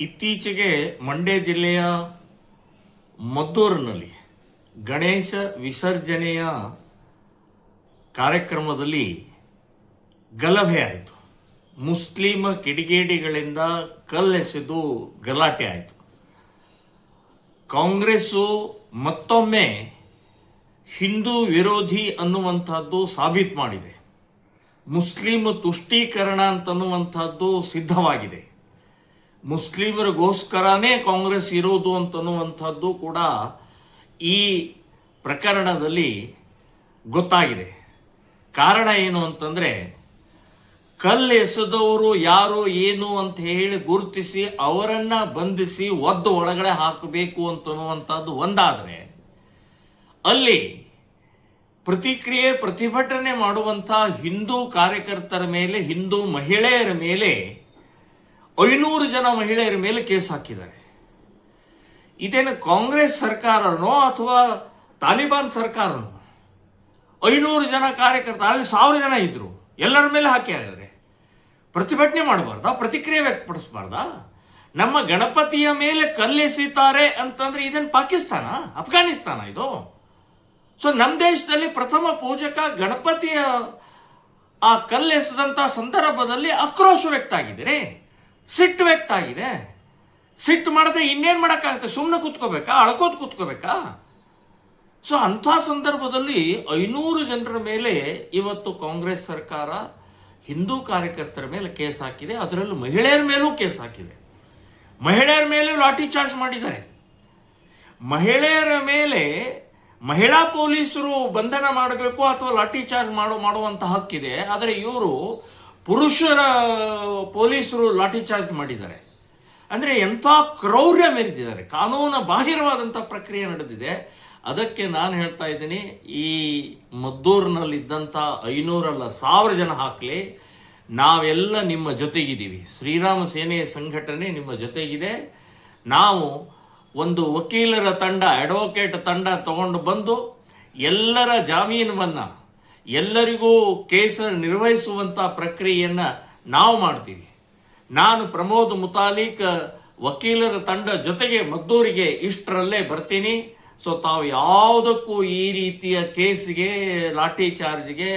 ಇತ್ತೀಚೆಗೆ ಮಂಡ್ಯ ಜಿಲ್ಲೆಯ ಮದ್ದೂರಿನಲ್ಲಿ ಗಣೇಶ ವಿಸರ್ಜನೆಯ ಕಾರ್ಯಕ್ರಮದಲ್ಲಿ ಗಲಭೆ ಆಯಿತು. ಮುಸ್ಲಿಂ ಕಿಡಿಗೇಡಿಗಳಿಂದ ಕಲ್ಲೆಸೆದು ಗಲಾಟೆ ಆಯಿತು. ಕಾಂಗ್ರೆಸ್ಸು ಮತ್ತೊಮ್ಮೆ ಹಿಂದೂ ವಿರೋಧಿ ಅನ್ನುವಂಥದ್ದು ಸಾಬೀತು ಮಾಡಿದೆ. ಮುಸ್ಲಿಂ ತುಷ್ಟೀಕರಣ ಅಂತನ್ನುವಂಥದ್ದು ಸಿದ್ಧವಾಗಿದೆ. ಮುಸ್ಲಿಮರಿಗೋಸ್ಕರನೇ ಕಾಂಗ್ರೆಸ್ ಇರೋದು ಅಂತನ್ನುವಂಥದ್ದು ಕೂಡ ಈ ಪ್ರಕರಣದಲ್ಲಿ ಗೊತ್ತಾಗಿದೆ. ಕಾರಣ ಏನು ಅಂತಂದರೆ, ಕಲ್ಲೆಸೆದವರು ಯಾರು ಏನು ಅಂತ ಹೇಳಿ ಗುರುತಿಸಿ ಅವರನ್ನು ಬಂಧಿಸಿ ಒದ್ದು ಒಳಗಡೆ ಹಾಕಬೇಕು ಅಂತನ್ನುವಂಥದ್ದು ಒಂದಾದರೆ, ಅಲ್ಲಿ ಪ್ರತಿಕ್ರಿಯೆ ಪ್ರತಿಭಟನೆ ಮಾಡುವಂಥ ಹಿಂದೂ ಕಾರ್ಯಕರ್ತರ ಮೇಲೆ, ಹಿಂದೂ ಮಹಿಳೆಯರ ಮೇಲೆ 500 ಜನ ಮಹಿಳೆಯರ ಮೇಲೆ ಕೇಸ್ ಹಾಕಿದ್ದಾರೆ. ಇದೇನು ಕಾಂಗ್ರೆಸ್ ಸರ್ಕಾರನೋ ಅಥವಾ ತಾಲಿಬಾನ್ ಸರ್ಕಾರನೋ? 500 ಜನ ಕಾರ್ಯಕರ್ತ, ಅಲ್ಲಿ 1000 ಜನ ಇದ್ರು, ಎಲ್ಲರ ಮೇಲೆ ಹಾಕಿ ಆಗಿದ್ರೆ ಪ್ರತಿಭಟನೆ ಮಾಡಬಾರ್ದಾ? ಪ್ರತಿಕ್ರಿಯೆ ವ್ಯಕ್ತಪಡಿಸಬಾರ್ದಾ? ನಮ್ಮ ಗಣಪತಿಯ ಮೇಲೆ ಕಲ್ಲೆಸೀತಾರೆ ಅಂತಂದ್ರೆ ಇದೇನು ಪಾಕಿಸ್ತಾನ, ಅಫ್ಘಾನಿಸ್ತಾನ ಇದು? ಸೊ ನಮ್ಮ ದೇಶದಲ್ಲಿ ಪ್ರಥಮ ಪೂಜಕ ಗಣಪತಿಯ ಆ ಕಲ್ಲೆಸೆದಂತ ಸಂದರ್ಭದಲ್ಲಿ ಆಕ್ರೋಶ ವ್ಯಕ್ತ ಆಗಿದೆ, ಸಿಟ್ಟು ವ್ಯಕ್ತ ಆಗಿದೆ. ಸಿಟ್ಟು ಮಾಡದೆ ಇನ್ನೇನು ಮಾಡೋಕ್ಕಾಗುತ್ತೆ? ಸುಮ್ಮನೆ ಕೂತ್ಕೋಬೇಕಾ? ಅಳ್ಕೋದು ಕೂತ್ಕೋಬೇಕಾ? ಸೊ ಅಂಥ ಸಂದರ್ಭದಲ್ಲಿ 500 ಜನರ ಮೇಲೆ ಇವತ್ತು ಕಾಂಗ್ರೆಸ್ ಸರ್ಕಾರ ಹಿಂದೂ ಕಾರ್ಯಕರ್ತರ ಮೇಲೆ ಕೇಸ್ ಹಾಕಿದೆ. ಅದರಲ್ಲೂ ಮಹಿಳೆಯರ ಮೇಲೂ ಕೇಸ್ ಹಾಕಿದೆ. ಮಹಿಳೆಯರ ಮೇಲೂ ಲಾಠಿ ಚಾರ್ಜ್ ಮಾಡಿದ್ದಾರೆ. ಮಹಿಳೆಯರ ಮೇಲೆ ಮಹಿಳಾ ಪೊಲೀಸರು ಬಂಧನ ಮಾಡಬೇಕು ಅಥವಾ ಲಾಠಿ ಚಾರ್ಜ್ ಮಾಡುವಂಥ ಹಕ್ಕಿದೆ. ಆದರೆ ಇವರು ಪುರುಷರ ಪೊಲೀಸರು ಲಾಠಿ ಚಾರ್ಜ್ ಮಾಡಿದ್ದಾರೆ. ಅಂದರೆ ಎಂಥ ಕ್ರೌರ್ಯ ಮೆರೆದಿದ್ದಾರೆ, ಕಾನೂನು ಬಾಹಿರವಾದಂಥ ಪ್ರಕ್ರಿಯೆ ನಡೆದಿದೆ. ಅದಕ್ಕೆ ನಾನು ಹೇಳ್ತಾ ಇದ್ದೀನಿ, ಈ ಮದ್ದೂರಿನಲ್ಲಿದ್ದಂಥ 500 ಅಲ್ಲ 1000 ಜನ ಹಾಕಲಿ, ನಾವೆಲ್ಲ ನಿಮ್ಮ ಜೊತೆಗಿದ್ದೀವಿ. ಶ್ರೀರಾಮ ಸೇನೆಯ ಸಂಘಟನೆ ನಿಮ್ಮ ಜೊತೆಗಿದೆ. ನಾವು ಒಂದು ವಕೀಲರ ತಂಡ, ಅಡ್ವೊಕೇಟ್ ತಂಡ ತಗೊಂಡು ಬಂದು ಎಲ್ಲರ ಜಾಮೀನನ್ನು, ಎಲ್ಲರಿಗೂ ಕೇಸ ನಿರ್ವಹಿಸುವಂಥ ಪ್ರಕ್ರಿಯೆಯನ್ನು ನಾವು ಮಾಡ್ತೀವಿ. ನಾನು ಪ್ರಮೋದ್ ಮುತಾಲಿಕ್ ವಕೀಲರ ತಂಡ ಜೊತೆಗೆ ಮದ್ದೂರಿಗೆ ಇಷ್ಟರಲ್ಲೇ ಬರ್ತೀನಿ. ಸೊ ತಾವು ಯಾವುದಕ್ಕೂ ಈ ರೀತಿಯ ಕೇಸ್ಗೆ, ಲಾಠಿ ಚಾರ್ಜ್ಗೆ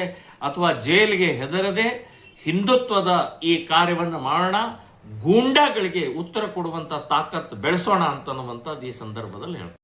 ಅಥವಾ ಜೈಲ್ಗೆ ಹೆದರದೆ ಹಿಂದುತ್ವದ ಈ ಕಾರ್ಯವನ್ನು ಮಾಡೋಣ, ಗೂಂಡಾಗಳಿಗೆ ಉತ್ತರ ಕೊಡುವಂಥ ತಾಕತ್ತು ಬೆಳೆಸೋಣ ಅಂತನ್ನುವಂಥದ್ದು ಈ ಸಂದರ್ಭದಲ್ಲಿ ಹೇಳ್ತೀನಿ.